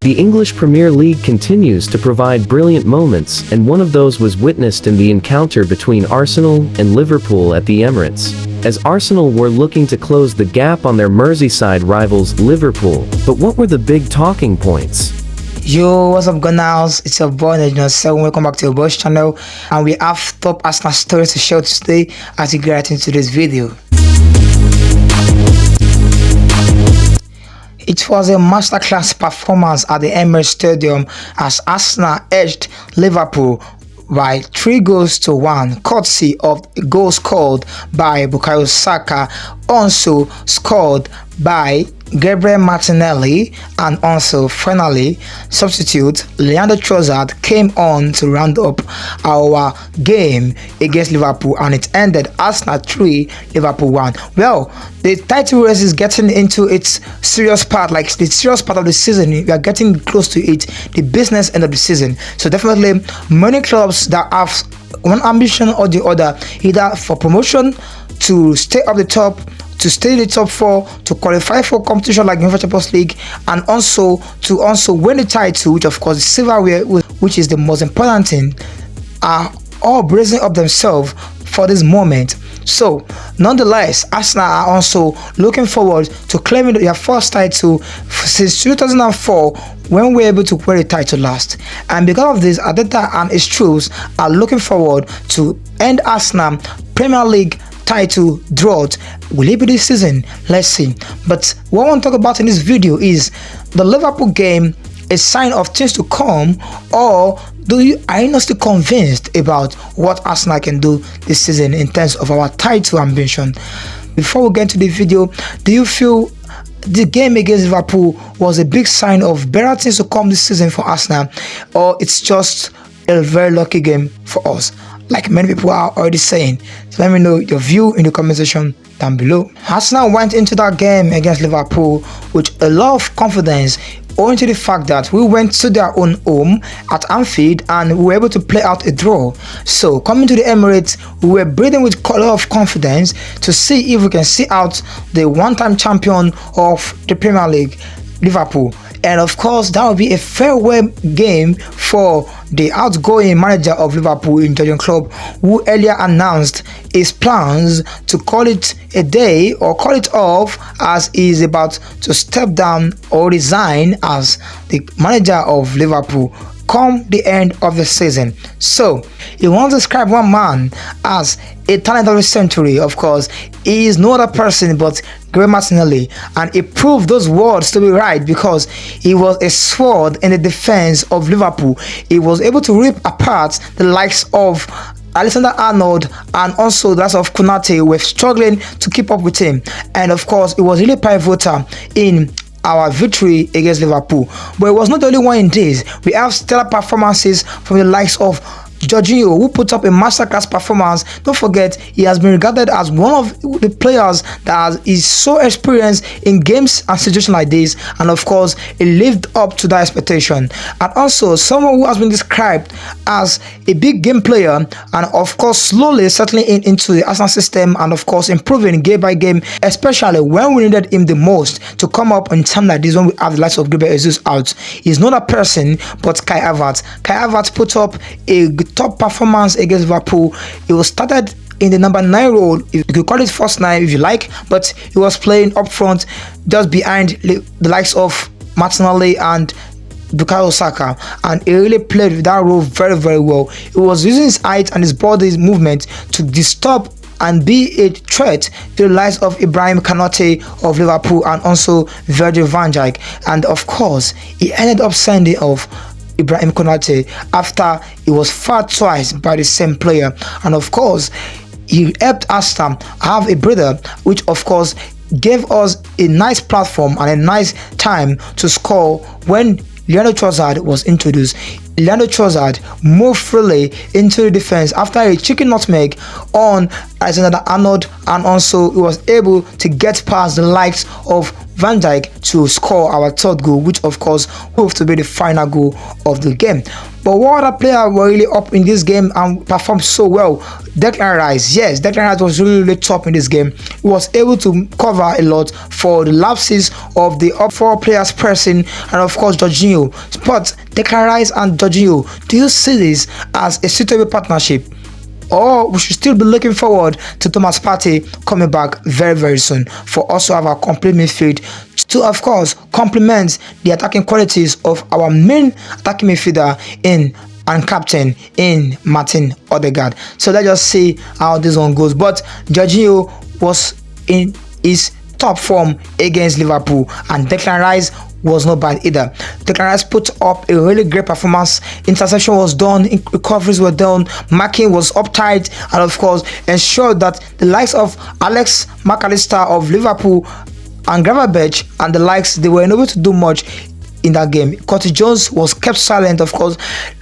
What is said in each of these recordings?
The English Premier League continues to provide brilliant moments, and one of those was witnessed in the encounter between Arsenal and Liverpool at the Emirates, as Arsenal were looking to close the gap on their Merseyside rivals Liverpool. But what were the big talking points? Yo, what's up gunners? It's your boy Newsnow. Welcome back to your boys channel, and we have top Arsenal stories to share today as we get into this video. It was a masterclass performance at the Emirates Stadium as Arsenal edged Liverpool by 3-1, courtesy of goals scored by Bukayo Saka, also scored by Gabriel Martinelli, and also finally substitute Leandro Trossard came on to round up our game against Liverpool, and it ended Arsenal 3, Liverpool 1. Well, the title race is getting into its serious part, like the serious part of the season. We are getting close to it, the business end of the season. So definitely many clubs that have one ambition or the other, either for promotion, to stay up the top, to stay in the top 4, to qualify for competition like UEFA Champions League, and also to win the title, which of course is silverware, which is the most important thing, are all bracing up themselves for this moment. So nonetheless, Arsenal are also looking forward to claiming their first title since 2004, when we were able to win the title last. And because of this, Arteta and his troops are looking forward to end Arsenal Premier League title drought. Will it be this season? Let's see. But what I want to talk about in this video is the Liverpool game a sign of things to come, or are you not still convinced about what Arsenal can do this season in terms of our title ambition? Before we get into the video, do you feel the game against Liverpool was a big sign of better things to come this season for Arsenal, or it's just a very lucky game for us, like many people are already saying? So let me know your view in the comment section down below. Arsenal went into that game against Liverpool with a lot of confidence, owing to the fact that we went to their own home at Anfield and we were able to play out a draw. So coming to the Emirates, we were breathing with a lot of confidence to see if we can see out the one-time champion of the Premier League, Liverpool. And of course, that will be a farewell game for the outgoing manager of Liverpool in Jorginho Club, who earlier announced his plans to call it a day or call it off, as he is about to step down or resign as the manager of Liverpool come the end of the season. So he wants to describe one man as a talent of the century. Of course, he is no other person but Gabriel Martinelli, and he proved those words to be right because he was a sword in the defense of Liverpool. He was able to rip apart the likes of Alexander-Arnold, and also that of Konate were struggling to keep up with him. And of course, it was really pivotal in our victory against Liverpool. But it was not the only one in this. We have stellar performances from the likes of Jorginho, who put up a masterclass performance. Don't forget, he has been regarded as one of the players that is so experienced in games and situations like this, and of course he lived up to that expectation. And also someone who has been described as a big game player, and of course slowly settling into the Arsenal system, and of course improving game by game, especially when we needed him the most to come up in time like this, when we have the likes of Gabriel Jesus out. He's not a person but Kai Havertz. Kai Havertz put up a top performance against Liverpool. He was started in the number 9 role, you could call it first 9 if you like, but he was playing up front just behind the likes of Martinelli and Bukayo Saka, and he really played that role very, very well. He was using his height and his body's movement to disturb and be a threat to the likes of Ibrahim Konate of Liverpool, and also Virgil van Dijk. And of course, he ended up sending off Ibrahim Konate after he was fouled twice by the same player. And of course, he helped Arsenal have a breather, which of course gave us a nice platform and a nice time to score when Leandro Trossard was introduced. Leandro Trossard moved freely into the defense after a chicken nutmeg on Alexander-Arnold, and also he was able to get past the likes of Van Dijk to score our third goal, which of course proved to be the final goal of the game. But what other player were really up in this game and performed so well? Declan Rice. Yes, Declan Rice was really top in this game. He was able to cover a lot for the lapses of the up four players pressing, and of course Jorginho. But Declan Rice and Jorginho, do you see this as a suitable partnership? Or we should still be looking forward to Thomas Partey coming back very soon for us to have our complete midfield to, of course, complement the attacking qualities of our main attacking midfielder and captain in Martin Odegaard. So let's just see how this one goes. But Jorginho was in his top form against Liverpool, and Declan Rice was not bad either. Declan Rice put up a really great performance. Interception was done, recoveries were done, marking was up tight, and of course ensured that the likes of Alex McAllister of Liverpool and Gravenberch and the likes, they were unable to do much in that game. Curtis Jones was kept silent. Of course,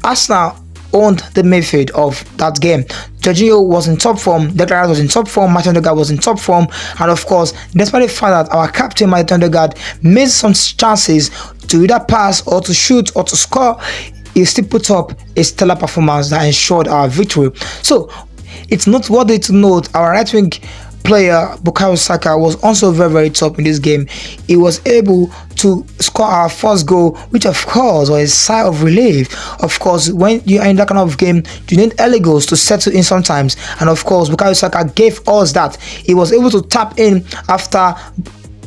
Arsenal owned the midfield of that game. Jorginho was in top form, Declan Rice was in top form, Martin Odegaard was in top form, and of course, despite the fact that our captain Martin Odegaard made some chances to either pass or to shoot or to score, he still put up a stellar performance that ensured our victory. So it's noteworthy to note our right wing player Bukayo Saka was also very top in this game. He was able to score our first goal, which of course was a sigh of relief. Of course, when you are in that kind of game, you need early goals to settle in sometimes, and of course Bukayo Saka gave us that. He was able to tap in after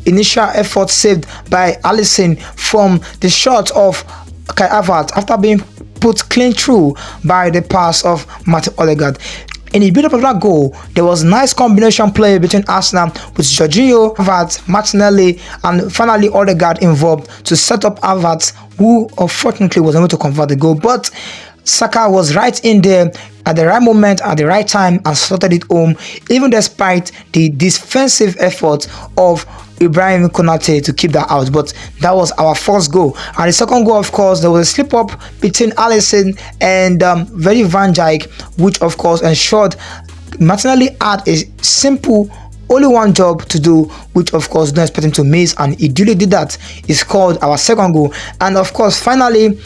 initial effort saved by Alisson from the shot of Kai Havertz after being put clean through by the pass of Martin Odegaard. In the build-up of that goal, there was nice combination play between Arsenal with Jorginho, Havertz, Martinelli, and finally Odegaard involved to set up Havertz, who unfortunately was able to convert the goal. But Saka was right in there at the right moment, at the right time, and slotted it home, even despite the defensive effort of Ibrahim Konate to keep that out. But that was our first goal. And the second goal, of course, there was a slip up between Alisson and Virgil van Dijk, which of course ensured Martinelli had a simple only one job to do, which of course don't expect him to miss, and he duly did that. He scored our second goal. And of course, finally,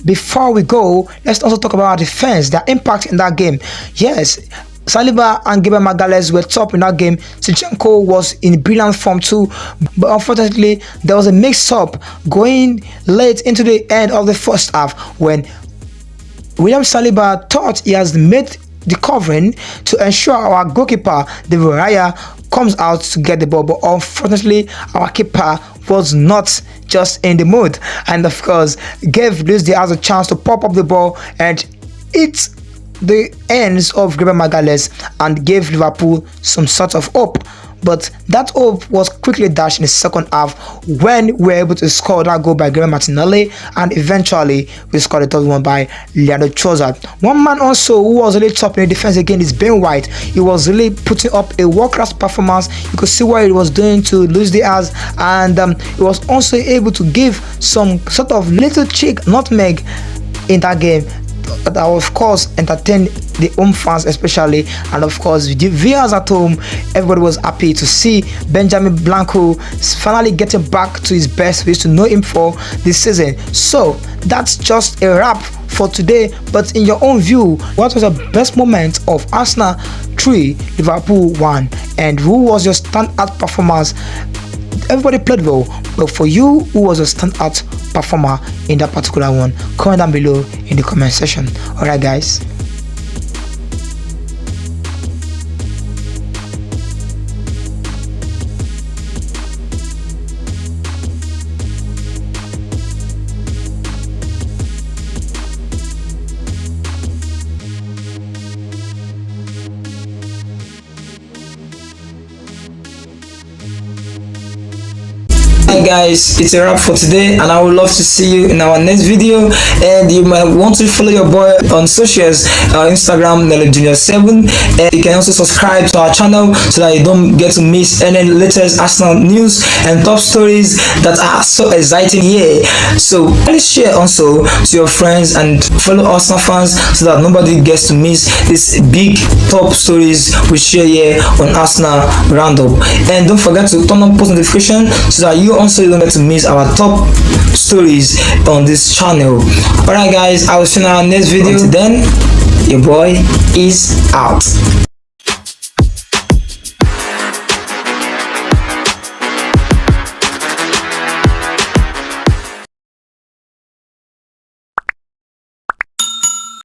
before we go, let's also talk about our defense, their impact in that game. Yes, Saliba and Gabriel Martinelli were top in that game. Zinchenko was in brilliant form too, but unfortunately there was a mix-up going late into the end of the first half when William Saliba thought he has made the covering to ensure our goalkeeper, David Raya, comes out to get the ball, but unfortunately our keeper was not just in the mood, and of course gave Luis Diaz a chance to pop up the ball and hit the ends of Gabriel Martinelli and gave Liverpool some sort of hope. But that hope was quickly dashed in the second half when we were able to score that goal by Gabriel Martinelli, and eventually we scored the third one by Leandro Trossard. One man also who was really top in the defense again is Ben White. He was really putting up a world-class performance. You could see what he was doing to Luis Diaz, and he was also able to give some sort of little cheek nutmeg in that game that of course entertained the home fans especially, and of course the viewers at home. Everybody was happy to see Benjamin Blanco finally getting back to his best. We used to know him for this season. So that's just a wrap for today. But in your own view, what was the best moment of Arsenal 3 Liverpool 1, and who was your standout performance? Everybody played well, but for you, who was a standout performer in that particular one? Comment down below in the comment section. Alright guys. Hi guys, it's a wrap for today, and I would love to see you in our next video. And you might want to follow your boy on socials, Instagram NellyJunior7, and you can also subscribe to our channel so that you don't get to miss any latest Arsenal news and top stories that are so exciting here. So please share also to your friends and fellow Arsenal fans so that nobody gets to miss these big top stories we share here on Arsenal Roundup. And don't forget to turn on post notification so that you also you don't get to miss our top stories on this channel. Alright guys, I will see you in our next video. Until then, your boy is out.